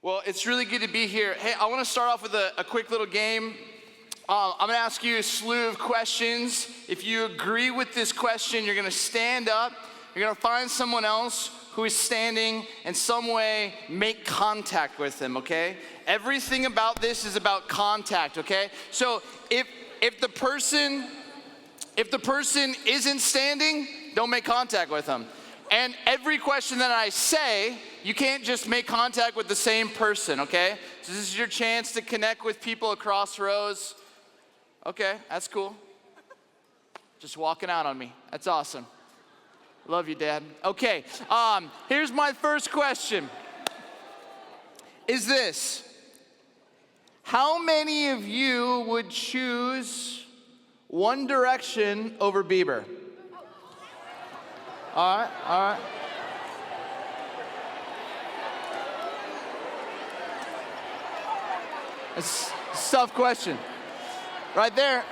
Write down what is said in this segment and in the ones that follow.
Well, it's really good to be here. Hey, I want to start off with a quick little game. I'm going to ask you a slew of questions. If you agree with this question, you're going to stand up. You're going to find someone else who is standing in some way, make contact with them, okay? Everything about this is about contact, okay? So if the person isn't standing, don't make contact with them. And every question that I say, you can't just make contact with the same person, okay? So this is your chance to connect with people across rows. Okay, that's cool. Just walking out on me. That's awesome. Love you, Dad. Okay, here's my first question. Is this: how many of you would choose One Direction over Bieber? All right. It's a tough question. Right there.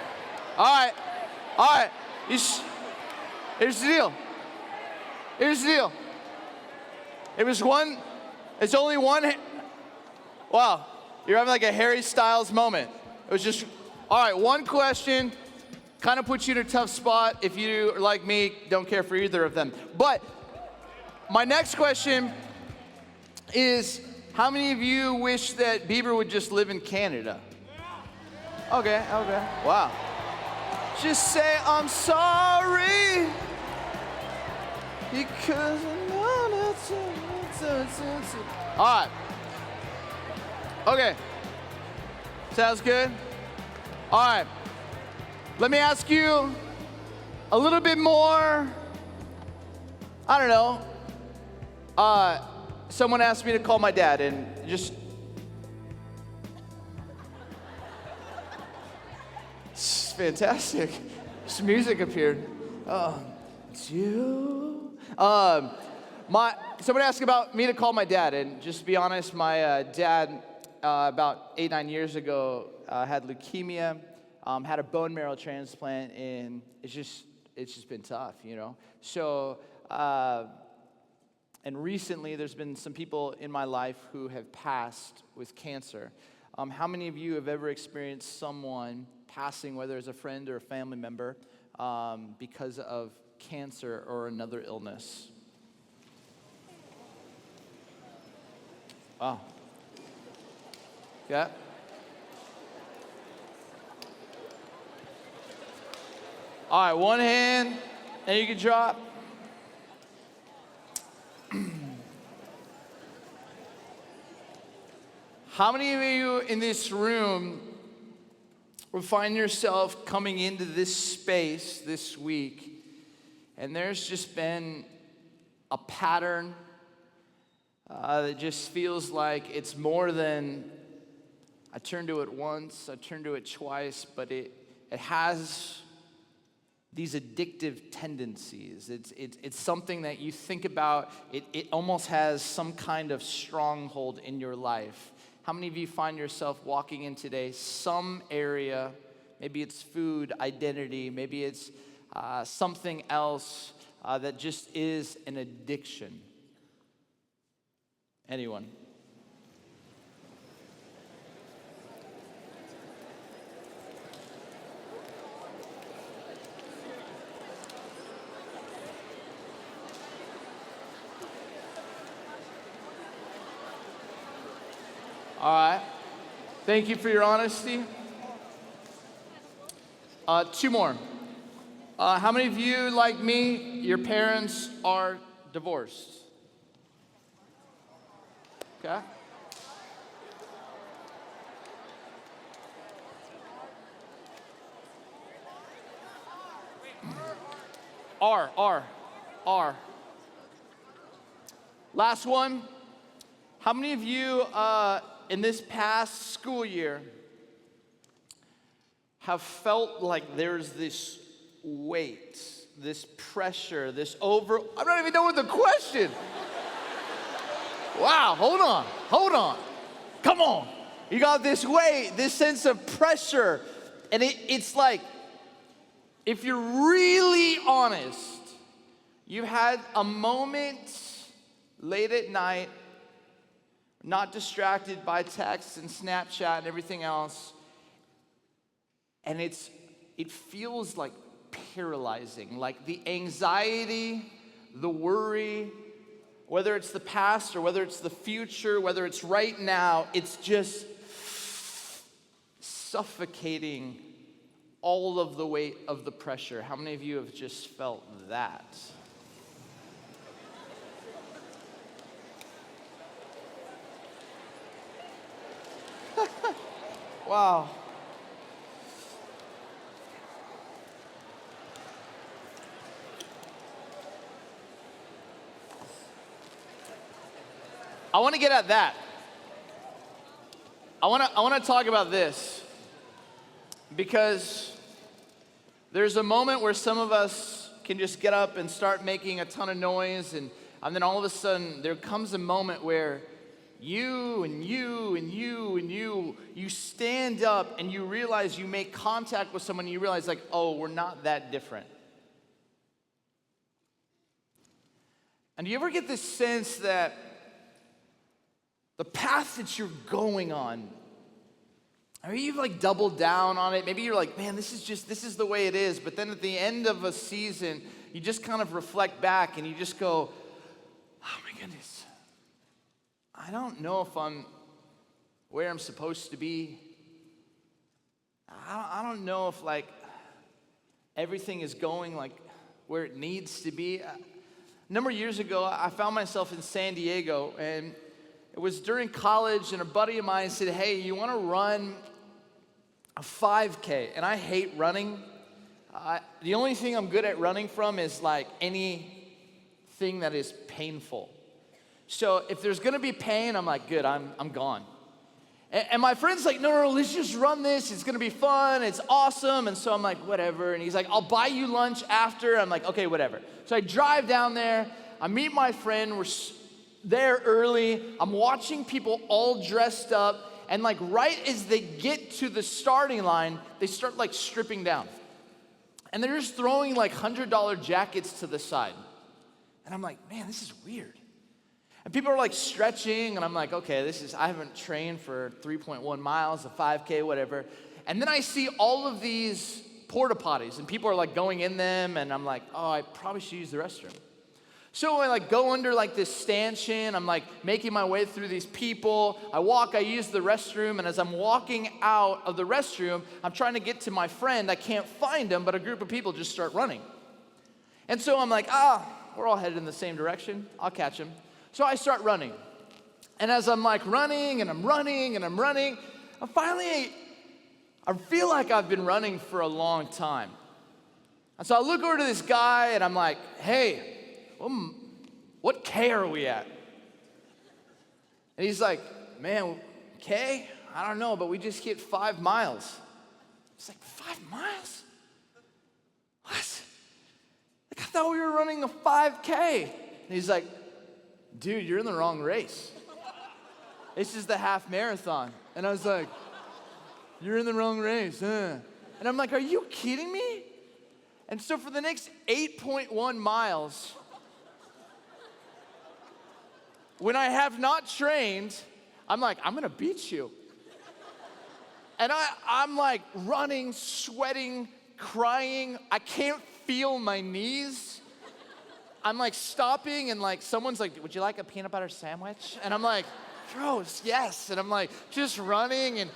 All right. Here's the deal. It's only one. Wow, you're having like a Harry Styles moment. It was just, all right, one question. Kind of puts you in a tough spot if you, like me, don't care for either of them. But my next question is, how many of you wish that Bieber would just live in Canada? Okay. Wow. Just say, I'm sorry, because I know that's all right. Okay. Sounds good? All right. Let me ask you a little bit more, I don't know. Someone asked me to call my dad and just, it's fantastic. Just music appeared. It's you. Someone asked about me to call my dad, and just to be honest, my dad about 8-9 years ago had leukemia. Had a bone marrow transplant, and it's just been tough, you know. So, and recently there's been some people in my life who have passed with cancer. How many of you have ever experienced someone passing, whether it's a friend or a family member, because of cancer or another illness? Wow. Yeah. All right, one hand, and you can drop. How many of you in this room will find yourself coming into this space this week, and there's just been a pattern that just feels like it's more than I turned to it once, I turned to it twice, but it has these addictive tendencies. It's something that you think about, it almost has some kind of stronghold in your life. How many of you find yourself walking in today, some area, maybe it's food, identity, maybe it's something else that just is an addiction? Anyone? All right. Thank you for your honesty. Two more. How many of you, like me, your parents are divorced? Okay. R. Last one. How many of you in this past school year have felt like there's this weight, this pressure, I don't even know what the question. Wow, hold on. Come on. You got this weight, this sense of pressure, and it's like, if you're really honest, you had a moment late at night not distracted by text and Snapchat and everything else. And it feels like paralyzing, like the anxiety, the worry, whether it's the past or whether it's the future, whether it's right now, it's just suffocating all of the weight of the pressure. How many of you have just felt that? Wow. I want to get at that. I want to talk about this because there's a moment where some of us can just get up and start making a ton of noise, and then all of a sudden there comes a moment where you stand up and you realize you make contact with someone and you realize like, oh, we're not that different. And do you ever get this sense that the path that you're going on, maybe you've like doubled down on it. Maybe you're like, man, this is the way it is. But then at the end of a season, you just kind of reflect back and you just go, oh my goodness, I don't know if I'm where I'm supposed to be. I don't know if like everything is going like where it needs to be. A number of years ago, I found myself in San Diego, and it was during college, and a buddy of mine said, hey, you want to run a 5K? And I hate running. The only thing I'm good at running from is like anything that is painful. So if there's going to be pain, I'm like, good, I'm gone. And my friend's like, no, let's just run this. It's going to be fun. It's awesome. And so I'm like, whatever. And he's like, I'll buy you lunch after. I'm like, okay, whatever. So I drive down there. I meet my friend. We're there early. I'm watching people all dressed up, and like right as they get to the starting line, they start like stripping down. And they're just throwing like $100 jackets to the side. And I'm like, man, this is weird. And people are like stretching, and I'm like, okay, I haven't trained for 3.1 miles, a 5K, whatever. And then I see all of these porta potties, and people are like going in them, and I'm like, oh, I probably should use the restroom. So I like go under like this stanchion. I'm like making my way through these people. I use the restroom, and as I'm walking out of the restroom, I'm trying to get to my friend. I can't find him, but a group of people just start running. And so I'm like, we're all headed in the same direction. I'll catch him. So I start running. And as I'm like running, and I'm running, and I'm running, I feel like I've been running for a long time. And so I look over to this guy, and I'm like, hey, what K are we at? And he's like, man, K? I don't know, but we just hit 5 miles. It's like, 5 miles? What? Like, I thought we were running a 5K. And he's like, dude, you're in the wrong race. This is the half marathon. And I was like, you're in the wrong race. And I'm like, are you kidding me? And so for the next 8.1 miles, when I have not trained, I'm like, I'm gonna beat you. And I'm like running, sweating, crying. I can't feel my knees. I'm like stopping, and like someone's like, would you like a peanut butter sandwich? And I'm like, gross, yes. And I'm like just running, and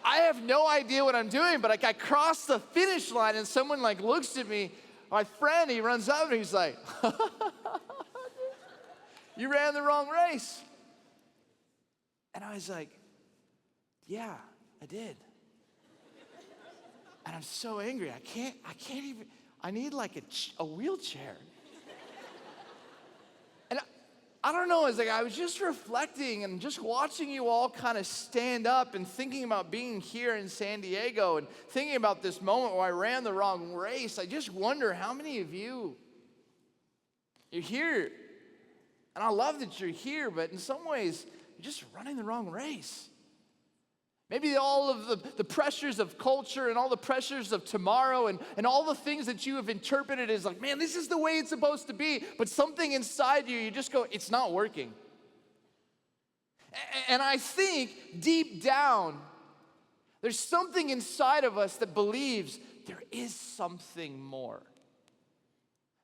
I have no idea what I'm doing, but like I cross the finish line, and someone like looks at me, my friend, he runs up and he's like, you ran the wrong race. And I was like, yeah, I did. And I'm so angry. I can't even, I need like a wheelchair. And I don't know, it's like I was just reflecting and just watching you all kind of stand up and thinking about being here in San Diego and thinking about this moment where I ran the wrong race. I just wonder how many of you're here. And I love that you're here, but in some ways, you're just running the wrong race. Maybe all of the pressures of culture and all the pressures of tomorrow and all the things that you have interpreted as like, man, this is the way it's supposed to be. But something inside you just go, it's not working. And I think deep down, there's something inside of us that believes there is something more.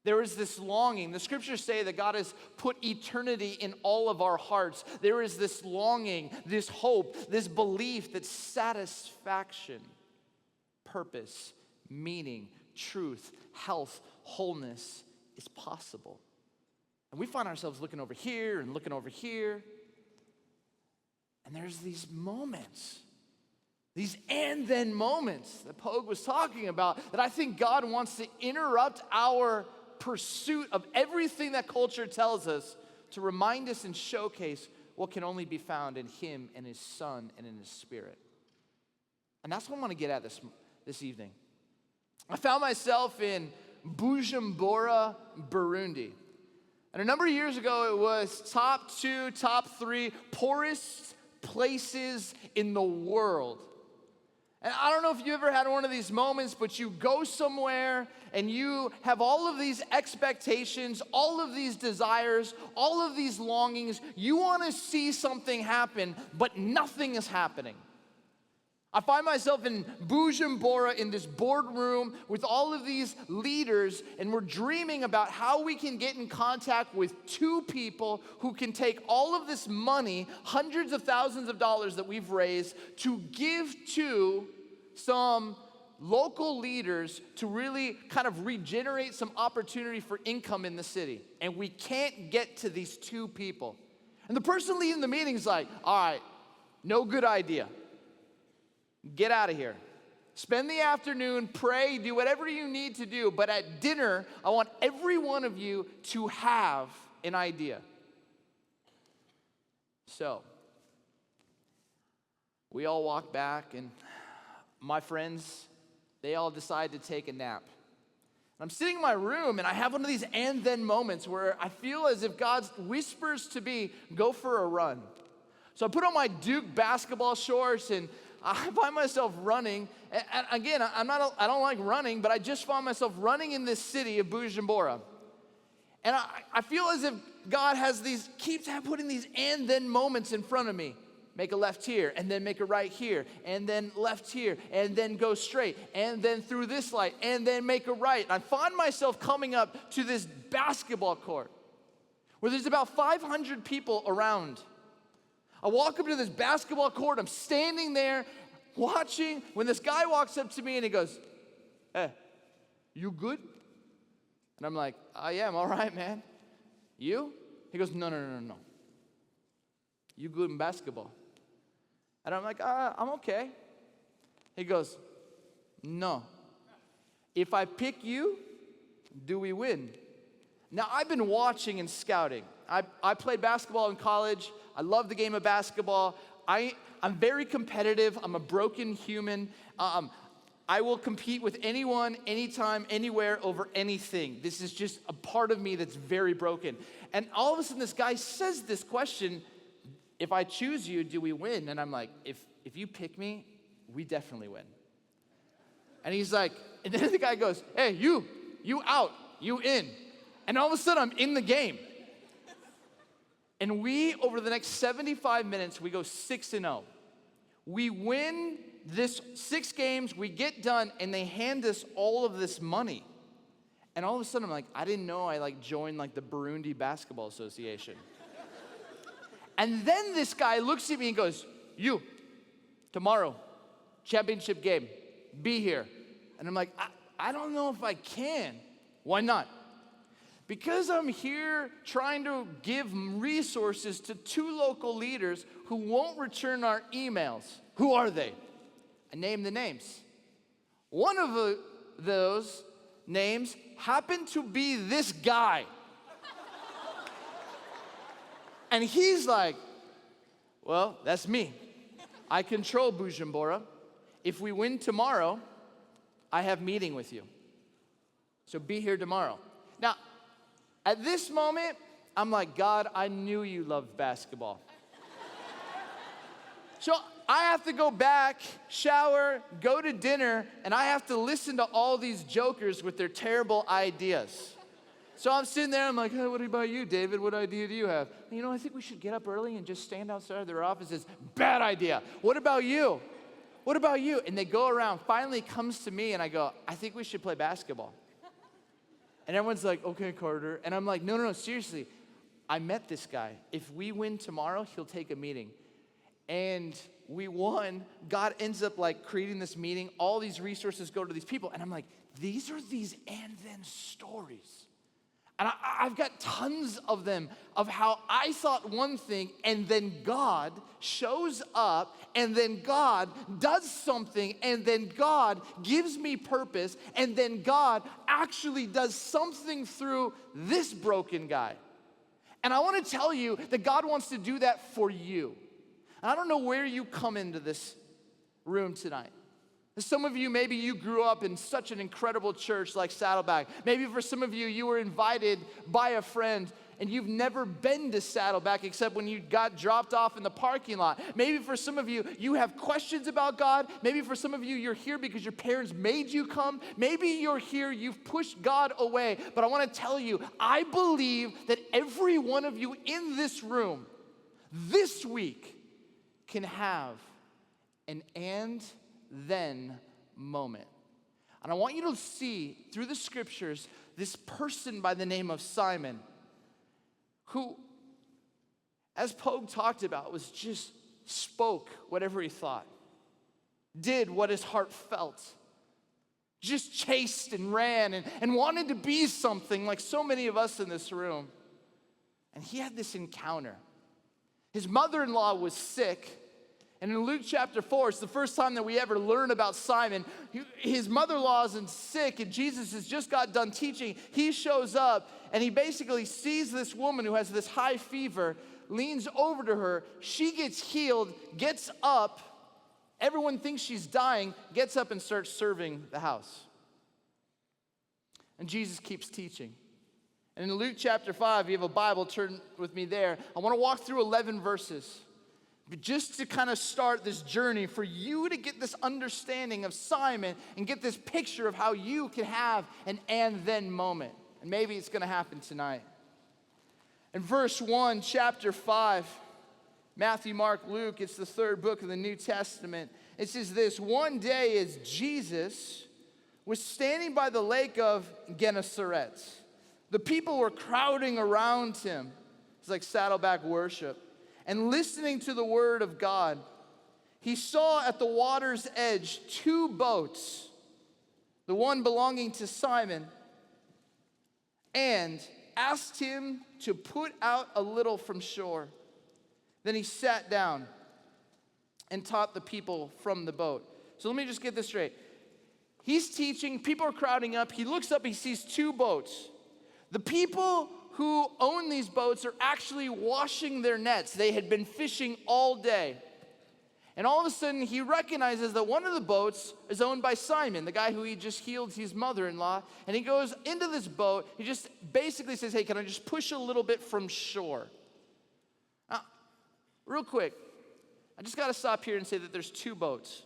There is this longing. The scriptures say that God has put eternity in all of our hearts. There is this longing, this hope, this belief that satisfaction, purpose, meaning, truth, health, wholeness is possible. And we find ourselves looking over here and looking over here. And there's these moments, these and then moments that Pogue was talking about, that I think God wants to interrupt our pursuit of everything that culture tells us to remind us and showcase what can only be found in Him and His Son and in His Spirit. And that's what I want to get at this evening. I found myself in Bujumbura, Burundi. And a number of years ago, it was top 2, top 3 poorest places in the world. And I don't know if you ever had one of these moments, but you go somewhere and you have all of these expectations, all of these desires, all of these longings. You want to see something happen, but nothing is happening. I find myself in Bujumbura in this boardroom with all of these leaders, and we're dreaming about how we can get in contact with 2 people who can take all of this money, hundreds of thousands of dollars that we've raised, to give to some local leaders to really kind of regenerate some opportunity for income in the city. And we can't get to these 2 people. And the person leading the meeting is like, all right, no good idea. Get out of here. Spend the afternoon, pray, do whatever you need to do, but at dinner, I want every one of you to have an idea. So, we all walk back, and my friends, they all decide to take a nap. I'm sitting in my room, and I have one of these and then moments where I feel as if God whispers to me, go for a run. So I put on my Duke basketball shorts, and I find myself running. And again, I don't like running, but I just found myself running in this city of Bujumbura. And I feel as if God keeps putting these and then moments in front of me. Make a left here, and then make a right here, and then left here, and then go straight, and then through this light, and then make a right. And I find myself coming up to this basketball court where there's about 500 people around. I walk up to this basketball court. I'm standing there watching when this guy walks up to me and he goes, hey, you good? And I'm like, yeah, I'm all right, man. You? He goes, no. You good in basketball? And I'm like, I'm okay. He goes, no. If I pick you, do we win? Now, I've been watching and scouting. I played basketball in college. I love the game of basketball. I'm very competitive. I'm a broken human. I will compete with anyone, anytime, anywhere, over anything. This is just a part of me that's very broken. And all of a sudden, this guy says this question, if I choose you, do we win? And I'm like, if you pick me, we definitely win. And he's like, and then the guy goes, hey, you out, you in. And all of a sudden, I'm in the game. And we, over the next 75 minutes, we go 6-0. We win this 6 games, we get done, and they hand us all of this money. And all of a sudden, I'm like, I didn't know I joined the Burundi Basketball Association. And then this guy looks at me and goes, you, tomorrow, championship game, be here. And I'm like, I don't know if I can. Why not? Because I'm here trying to give resources to 2 local leaders who won't return our emails. Who are they? I named the names. One of those names happened to be this guy. And he's like, well, that's me. I control Bujumbura. If we win tomorrow, I have meeting with you. So be here tomorrow. Now, at this moment, I'm like, God, I knew you loved basketball. So I have to go back, shower, go to dinner, and I have to listen to all these jokers with their terrible ideas. So I'm sitting there, I'm like, hey, what about you, David? What idea do you have? I think we should get up early and just stand outside their offices. Bad idea. What about you? What about you? And they go around. Finally it comes to me, and I go, I think we should play basketball. And everyone's like, okay, Carter. And I'm like, no, seriously. I met this guy. If we win tomorrow, he'll take a meeting. And we won. God ends up creating this meeting. All these resources go to these people. And I'm like, these are these and then stories. And I've got tons of them of how I thought one thing and then God shows up and then God does something and then God gives me purpose and then God actually does something through this broken guy. And I want to tell you that God wants to do that for you. And I don't know where you come into this room tonight. Some of you, maybe you grew up in such an incredible church like Saddleback. Maybe for some of you, you were invited by a friend and you've never been to Saddleback except when you got dropped off in the parking lot. Maybe for some of you, you have questions about God. Maybe for some of you, you're here because your parents made you come. Maybe you're here, you've pushed God away. But I want to tell you, I believe that every one of you in this room this week can have an and then moment. And I want you to see through the scriptures this person by the name of Simon who, as Pogue talked about, was just spoke whatever he thought, did what his heart felt, just chased and ran and wanted to be something like so many of us in this room. And he had this encounter. His mother-in-law was sick. And in Luke chapter 4, it's the first time that we ever learn about Simon. His mother-in-law is sick, and Jesus has just got done teaching. He shows up, and he basically sees this woman who has this high fever, leans over to her. She gets healed, gets up. Everyone thinks she's dying, gets up and starts serving the house. And Jesus keeps teaching. And in Luke chapter 5, you have a Bible, turn with me there. I want to walk through 11 verses. But just to kind of start this journey for you to get this understanding of Simon and get this picture of how you can have an and then moment. And maybe it's going to happen tonight. In verse 1, chapter 5, Matthew, Mark, Luke, it's the third book of the New Testament. It says this: one day as Jesus was standing by the lake of Gennesaret, the people were crowding around him. It's like Saddleback worship. And listening to the word of God, he saw at the water's edge 2 boats, the one belonging to Simon, and asked him to put out a little from shore. Then he sat down and taught the people from the boat. So let me just get this straight. He's teaching, people are crowding up. He looks up, he sees 2 boats. The people who own these boats are actually washing their nets. They had been fishing all day. And all of a sudden, he recognizes that one of the boats is owned by Simon, the guy who he just healed his mother-in-law. And he goes into this boat. He just basically says, hey, can I just push a little bit from shore? Now, real quick, I just got to stop here and say that there's 2 boats.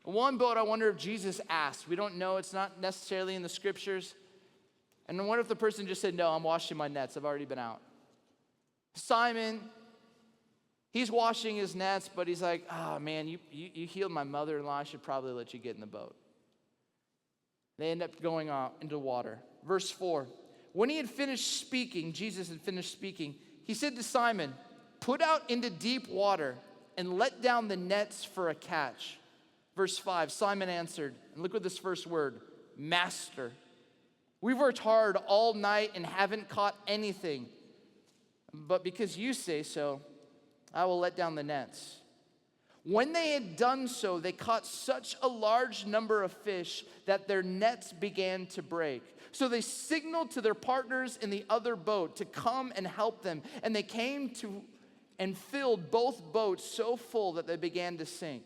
One boat, I wonder if Jesus asked. We don't know. It's not necessarily in the scriptures. And what if the person just said, no, I'm washing my nets. I've already been out. Simon, he's washing his nets, but he's like, oh, man, you healed my mother-in-law. I should probably let you get in the boat. They end up going out into water. Verse 4, when he had finished speaking, Jesus had finished speaking, he said to Simon, put out into deep water and let down the nets for a catch. Verse 5, Simon answered, and look at this first word, Master. We've worked hard all night and haven't caught anything. But because you say so, I will let down the nets. When they had done so, they caught such a large number of fish that their nets began to break. So they signaled to their partners in the other boat to come and help them. And they came to and filled both boats so full that they began to sink.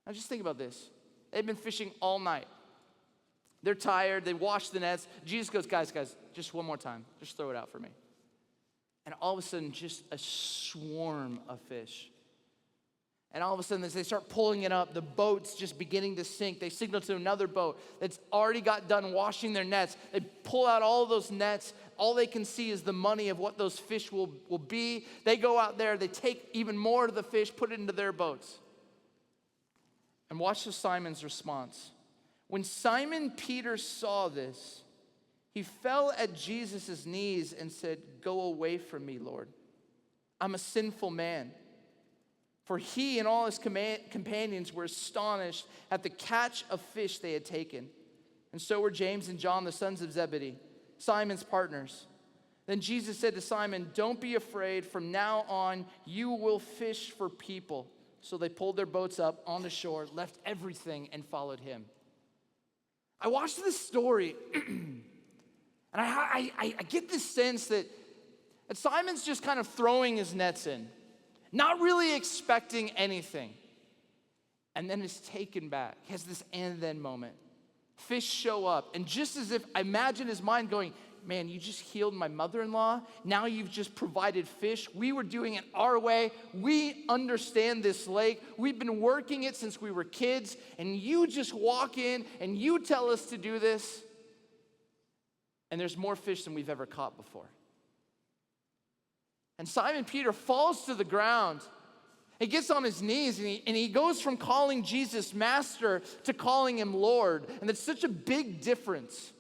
Now just think about this. They've been fishing all night. They're tired. They washed the nets. Jesus goes, guys, just one more time. Just throw it out for me. And all of a sudden, just a swarm of fish. And all of a sudden, as they start pulling it up, the boat's just beginning to sink. They signal to another boat that's already got done washing their nets. They pull out all those nets. All they can see is the money of what those fish will be. They go out there, they take even more of the fish, put it into their boats. And watch Simon's response. When Simon Peter saw this, he fell at Jesus' knees and said, "Go away from me, Lord. I'm a sinful man." For he and all his companions were astonished at the catch of fish they had taken. And so were James and John, the sons of Zebedee, Simon's partners. Then Jesus said to Simon, "Don't be afraid. From now on, you will fish for people." So they pulled their boats up on the shore, left everything, and followed him. I watched this story, and I get this sense that Simon's just kind of throwing his nets in, not really expecting anything. And then is taken back. He has this and then moment. Fish show up, and just as if, I imagine his mind going, "Man, you just healed my mother-in-law. Now you've just provided fish. We were doing it our way. We understand this lake. We've been working it since we were kids, and you just walk in and you tell us to do this. And there's more fish than we've ever caught before." And Simon Peter falls to the ground. He gets on his knees, and he goes from calling Jesus Master to calling him Lord. And that's such a big difference.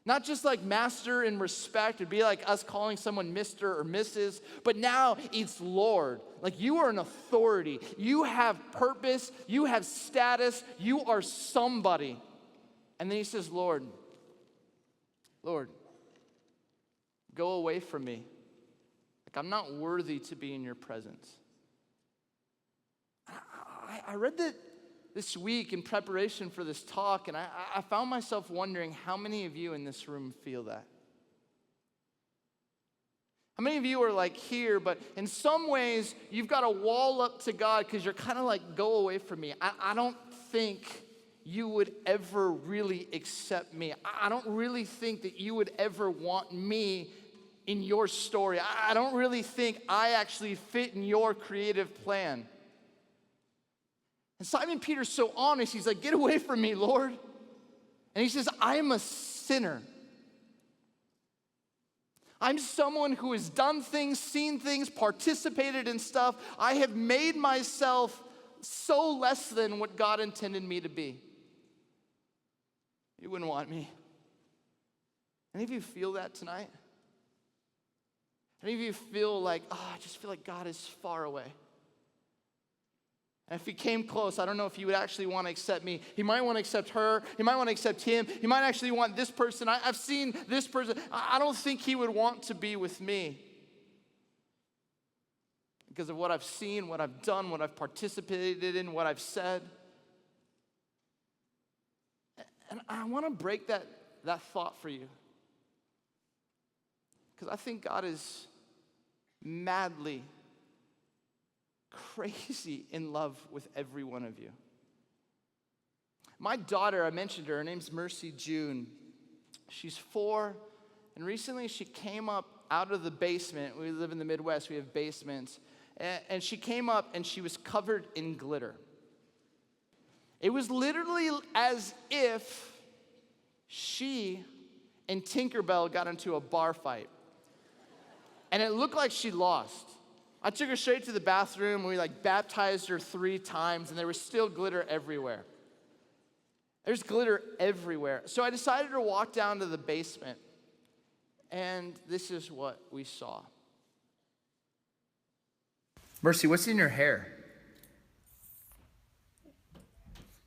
Not just like master in respect. It'd be like us calling someone Mr. or Mrs. But now it's Lord. Like you are an authority. You have purpose. You have status. You are somebody. And then he says, Lord, go away from me. Like I'm not worthy to be in your presence. I read that this week in preparation for this talk, and I found myself wondering how many of you in this room feel that? How many of you are like here, but in some ways you've got a wall up to God because you're kind of like, go away from me. I don't think you would ever really accept me. I don't really think that you would ever want me in your story. I don't really think I actually fit in your creative plan. And Simon Peter's so honest. He's like, get away from me, Lord. And he says, I'm a sinner. I'm someone who has done things, seen things, participated in stuff. I have made myself so less than what God intended me to be. You wouldn't want me. Any of you feel that tonight? Any of you feel like, I just feel like God is far away? And if he came close, I don't know if he would actually want to accept me. He might want to accept her. He might want to accept him. He might actually want this person. I've seen this person. I don't think he would want to be with me because of what I've seen, what I've done, what I've participated in, what I've said. And I want to break that thought for you because I think God is madly crazy in love with every one of you. My daughter, I mentioned her name's Mercy June. She's 4, and recently she came up out of the basement. We live in the Midwest, we have basements. And she came up and she was covered in glitter. It was literally as if she and Tinkerbell got into a bar fight. And it looked like she lost. I took her straight to the bathroom. We baptized her 3 times, and there was still glitter everywhere. There's glitter everywhere. So I decided to walk down to the basement, and this is what we saw. Mercy, what's in your hair?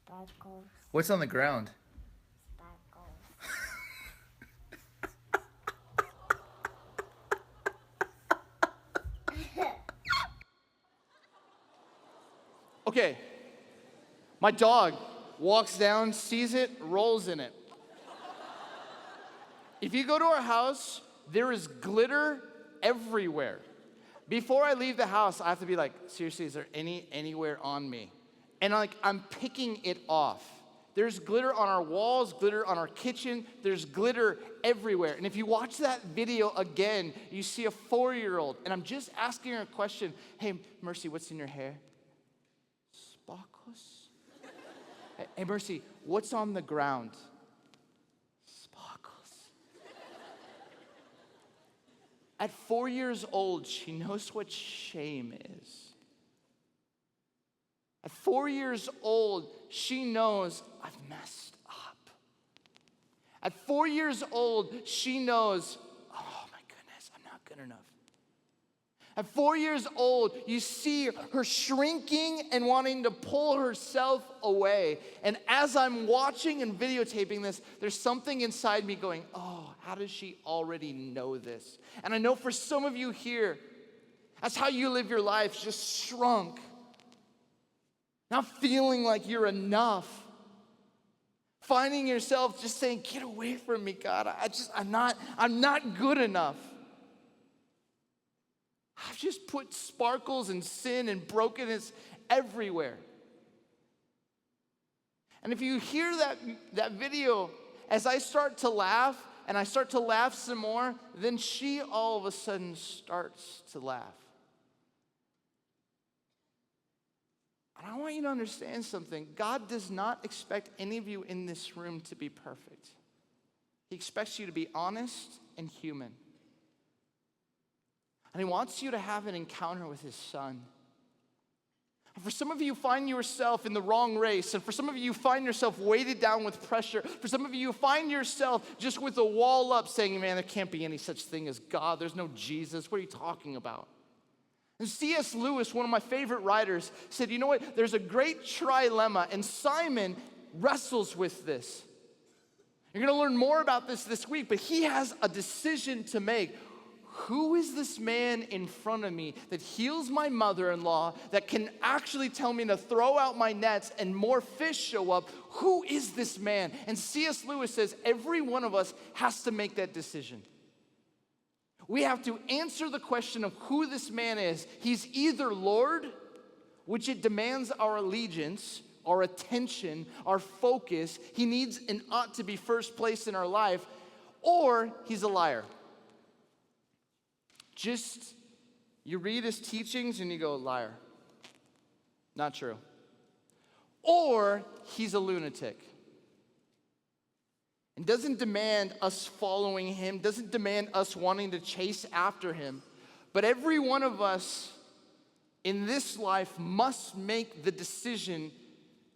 Sparkles. What's on the ground? Sparkles. Okay, my dog walks down, sees it, rolls in it. If you go to our house, there is glitter everywhere. Before I leave the house, I have to be like, seriously, is there anywhere on me? And I'm picking it off. There's glitter on our walls, glitter on our kitchen. There's glitter everywhere. And if you watch that video again, you see a 4-year-old, and I'm just asking her a question. Hey, Mercy, what's in your hair? Sparkles? Hey, Mercy, what's on the ground? Sparkles. At 4 years old, she knows what shame is. At 4 years old, she knows I've messed up. At 4 years old, she knows, oh my goodness, I'm not good enough. At 4 years old, you see her shrinking and wanting to pull herself away. And as I'm watching and videotaping this, there's something inside me going, oh, how does she already know this? And I know for some of you here, that's how you live your life, just shrunk. Not feeling like you're enough. Finding yourself just saying, get away from me, God. I'm not good enough. I've just put sparkles and sin and brokenness everywhere. And if you hear that video, as I start to laugh, and I start to laugh some more, then she all of a sudden starts to laugh. And I want you to understand something. God does not expect any of you in this room to be perfect. He expects you to be honest and human. And he wants you to have an encounter with his son. And for some of you, find yourself in the wrong race. And for some of you, find yourself weighted down with pressure. For some of you, find yourself just with a wall up saying, man, there can't be any such thing as God. There's no Jesus. What are you talking about? And C.S. Lewis, one of my favorite writers, said, you know what? There's a great trilemma, and Simon wrestles with this. You're going to learn more about this week, but he has a decision to make. Who is this man in front of me that heals my mother-in-law, that can actually tell me to throw out my nets and more fish show up? Who is this man? And C.S. Lewis says every one of us has to make that decision. We have to answer the question of who this man is. He's either Lord, which it demands our allegiance, our attention, our focus. He needs and ought to be first place in our life, or he's a liar. Just, you read his teachings and you go, liar. Not true. Or he's a lunatic. And doesn't demand us following him, doesn't demand us wanting to chase after him. But every one of us in this life must make the decision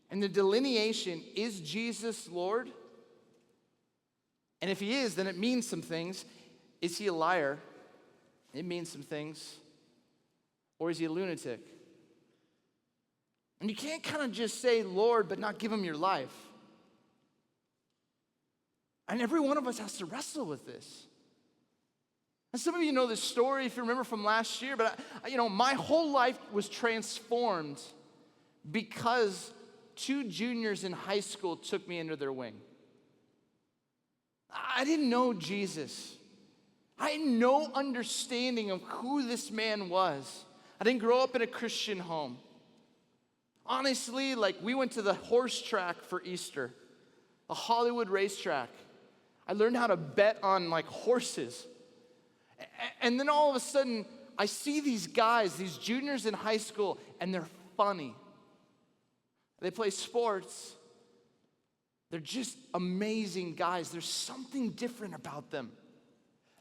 and the delineation, is Jesus Lord? And if he is, then it means some things. Is he a liar? It means some things. Or is he a lunatic? And you can't kind of just say Lord, but not give him your life. And every one of us has to wrestle with this. And some of you know this story, if you remember from last year, but my whole life was transformed because 2 juniors in high school took me under their wing. I didn't know Jesus. I had no understanding of who this man was. I didn't grow up in a Christian home. Honestly, we went to the horse track for Easter, a Hollywood racetrack. I learned how to bet on horses. And then all of a sudden, I see these guys, these juniors in high school, and they're funny. They play sports. They're just amazing guys. There's something different about them.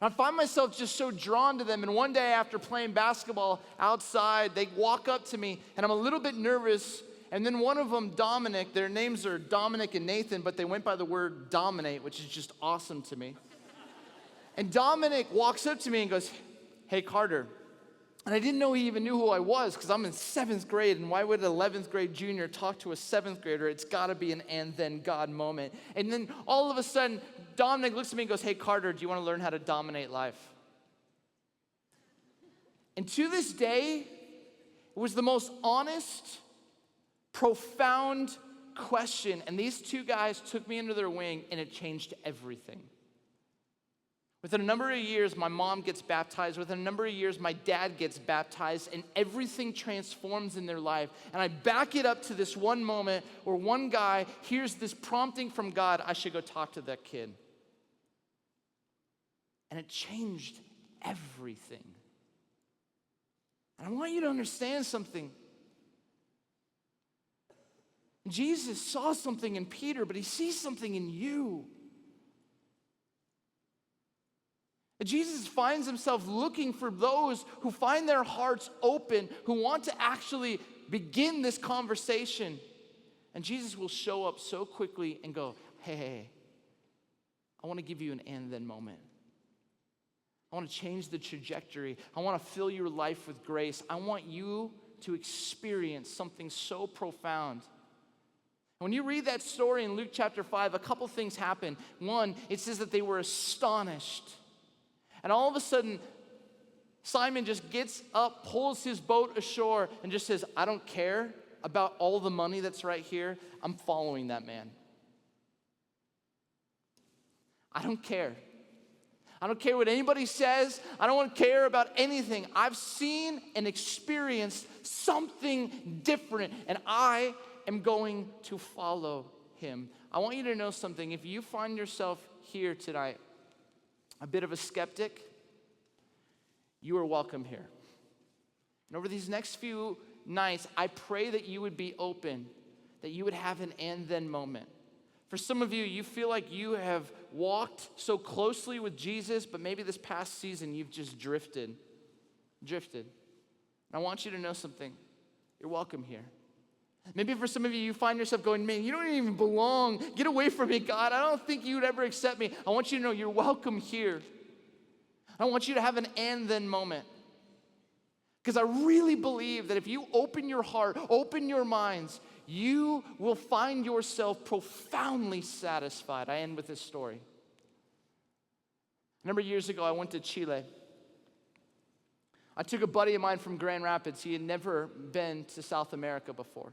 I find myself just so drawn to them. And one day after playing basketball outside, they walk up to me, and I'm a little bit nervous. And then one of them, Dominic, their names are Dominic and Nathan, but they went by the word dominate, which is just awesome to me. And Dominic walks up to me and goes, hey, Carter. And I didn't know he even knew who I was because I'm in 7th grade, and why would an 11th grade junior talk to a 7th grader? It's got to be an and then God moment. And then all of a sudden, Dominic looks at me and goes, hey, Carter, do you want to learn how to dominate life? And to this day, it was the most honest, profound question. And these 2 guys took me under their wing, and it changed everything. Within a number of years, my mom gets baptized. Within a number of years, my dad gets baptized, and everything transforms in their life. And I back it up to this one moment where one guy hears this prompting from God, I should go talk to that kid. And it changed everything. And I want you to understand something. Jesus saw something in Peter, but he sees something in you. And Jesus finds himself looking for those who find their hearts open, who want to actually begin this conversation. And Jesus will show up so quickly and go, hey, I want to give you an and then moment. I want to change the trajectory. I want to fill your life with grace. I want you to experience something so profound. When you read that story in Luke chapter 5, a couple things happen. One, it says that they were astonished. And all of a sudden, Simon just gets up, pulls his boat ashore, and just says, I don't care about all the money that's right here. I'm following that man. I don't care. I don't care what anybody says. I don't want to care about anything. I've seen and experienced something different, and I am going to follow him. I want you to know something. If you find yourself here tonight, a bit of a skeptic, you are welcome here. And over these next few nights, I pray that you would be open, that you would have an and then moment. For some of you, you feel like you have walked so closely with Jesus, but maybe this past season you've just drifted. And I want you to know something. You're welcome here. Maybe for some of you, you find yourself going, man, you don't even belong. Get away from me, God. I don't think you would ever accept me. I want you to know you're welcome here. I want you to have an and then moment. Because I really believe that if you open your heart, open your minds, you will find yourself profoundly satisfied. I end with this story. A number of years ago, I went to Chile. I took a buddy of mine from Grand Rapids. He had never been to South America before.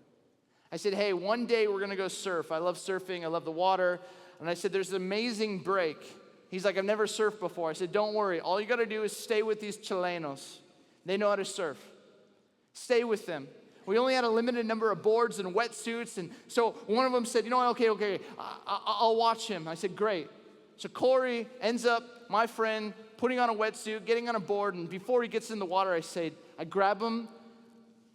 I said, hey, one day we're going to go surf. I love surfing. I love the water. And I said, there's an amazing break. He's like, I've never surfed before. I said, don't worry. All you got to do is stay with these Chilenos. They know how to surf. Stay with them. We only had a limited number of boards and wetsuits. And so one of them said, you know what, okay, I'll watch him. I said, great. So Corey ends up, my friend, putting on a wetsuit, getting on a board. And before he gets in the water, I grab him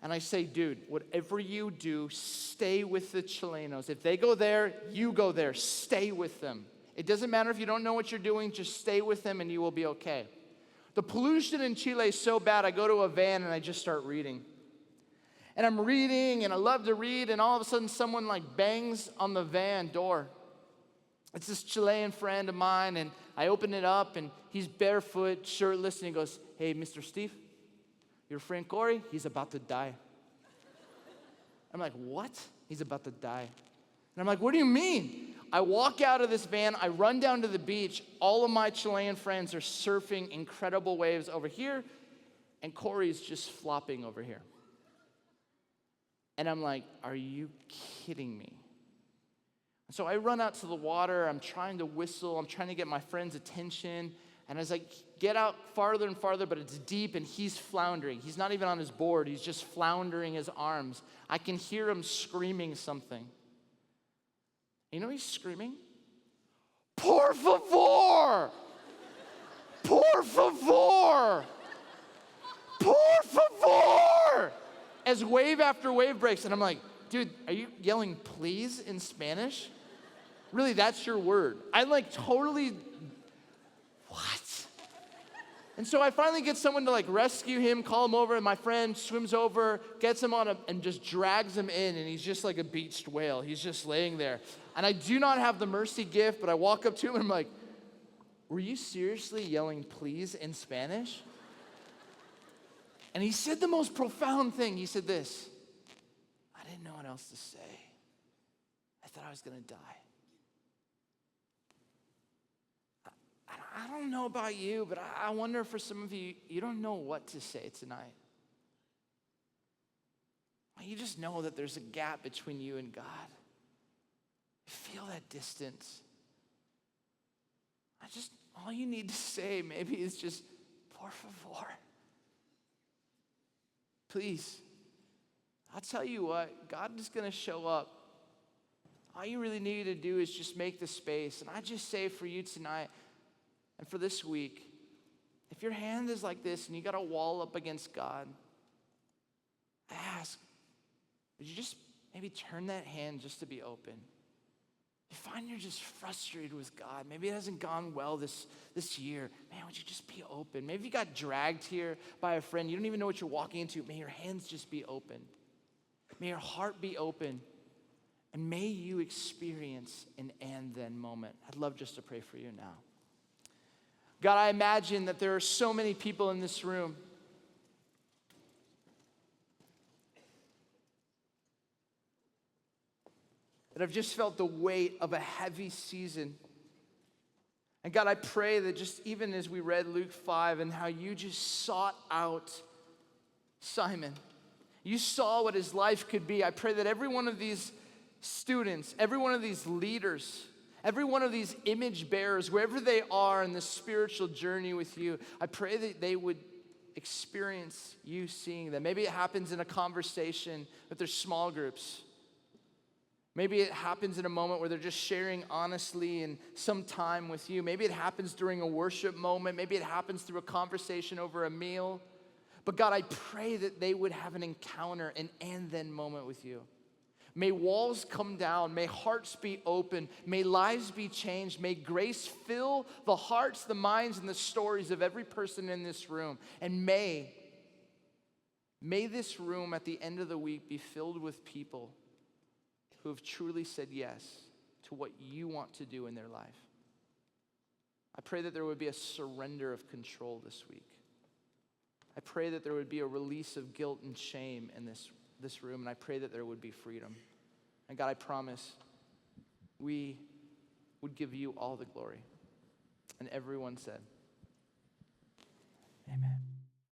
and I say, dude, whatever you do, stay with the Chilenos. If they go there, you go there. Stay with them. It doesn't matter if you don't know what you're doing, just stay with them and you will be okay. The pollution in Chile is so bad, I go to a van and I just start reading. And I'm reading and I love to read, and all of a sudden someone like bangs on the van door. It's this Chilean friend of mine, and I open it up and he's barefoot, shirtless, and he goes, hey, Mr. Steve, your friend Corey, he's about to die. I'm like, what? He's about to die. And I'm like, what do you mean? I walk out of this van, I run down to the beach. All of my Chilean friends are surfing incredible waves over here, and Corey's just flopping over here. And I'm like, are you kidding me? So I run out to the water, I'm trying to whistle, I'm trying to get my friend's attention, and as I get out farther and farther, but it's deep and he's floundering. He's not even on his board, he's just floundering his arms. I can hear him screaming something. You know he's screaming? Por favor! Por favor! Por favor! As wave after wave breaks, and I'm like, dude, are you yelling please in Spanish? Really, that's your word. I'm like totally, what? And so I finally get someone to like rescue him, call him over, and my friend swims over, gets him on and just drags him in, and he's just like a beached whale. He's just laying there. And I do not have the mercy gift, but I walk up to him and I'm like, were you seriously yelling please in Spanish? And he said the most profound thing. He said this, I didn't know what else to say. I thought I was going to die. I don't know about you, but I wonder for some of you, you don't know what to say tonight. You just know that there's a gap between you and God. You feel that distance. All you need to say maybe is just, por favor. Please. I'll tell you what, God is going to show up. All you really need to do is just make the space. And I just say for you tonight and for this week, if your hand is like this and you got a wall up against God, I ask, would you just maybe turn that hand just to be open. You find you're just frustrated with God. Maybe it hasn't gone well this year. Man, would you just be open? Maybe you got dragged here by a friend. You don't even know what you're walking into. May your hands just be open. May your heart be open. And may you experience an and then moment. I'd love just to pray for you now. God, I imagine that there are so many people in this room that have just felt the weight of a heavy season. And God, I pray that just even as we read Luke 5 and how you just sought out Simon, you saw what his life could be. I pray that every one of these students, every one of these leaders, every one of these image bearers, wherever they are in this spiritual journey with you, I pray that they would experience you seeing them. Maybe it happens in a conversation with their small groups. Maybe it happens in a moment where they're just sharing honestly and some time with you. Maybe it happens during a worship moment. Maybe it happens through a conversation over a meal. But God, I pray that they would have an encounter, an and then moment with you. May walls come down. May hearts be open. May lives be changed. May grace fill the hearts, the minds, and the stories of every person in this room. And may this room at the end of the week be filled with people who have truly said yes to what you want to do in their life. I pray that there would be a surrender of control this week. I pray that there would be a release of guilt and shame in this room, and I pray that there would be freedom. And God, I promise we would give you all the glory. And everyone said,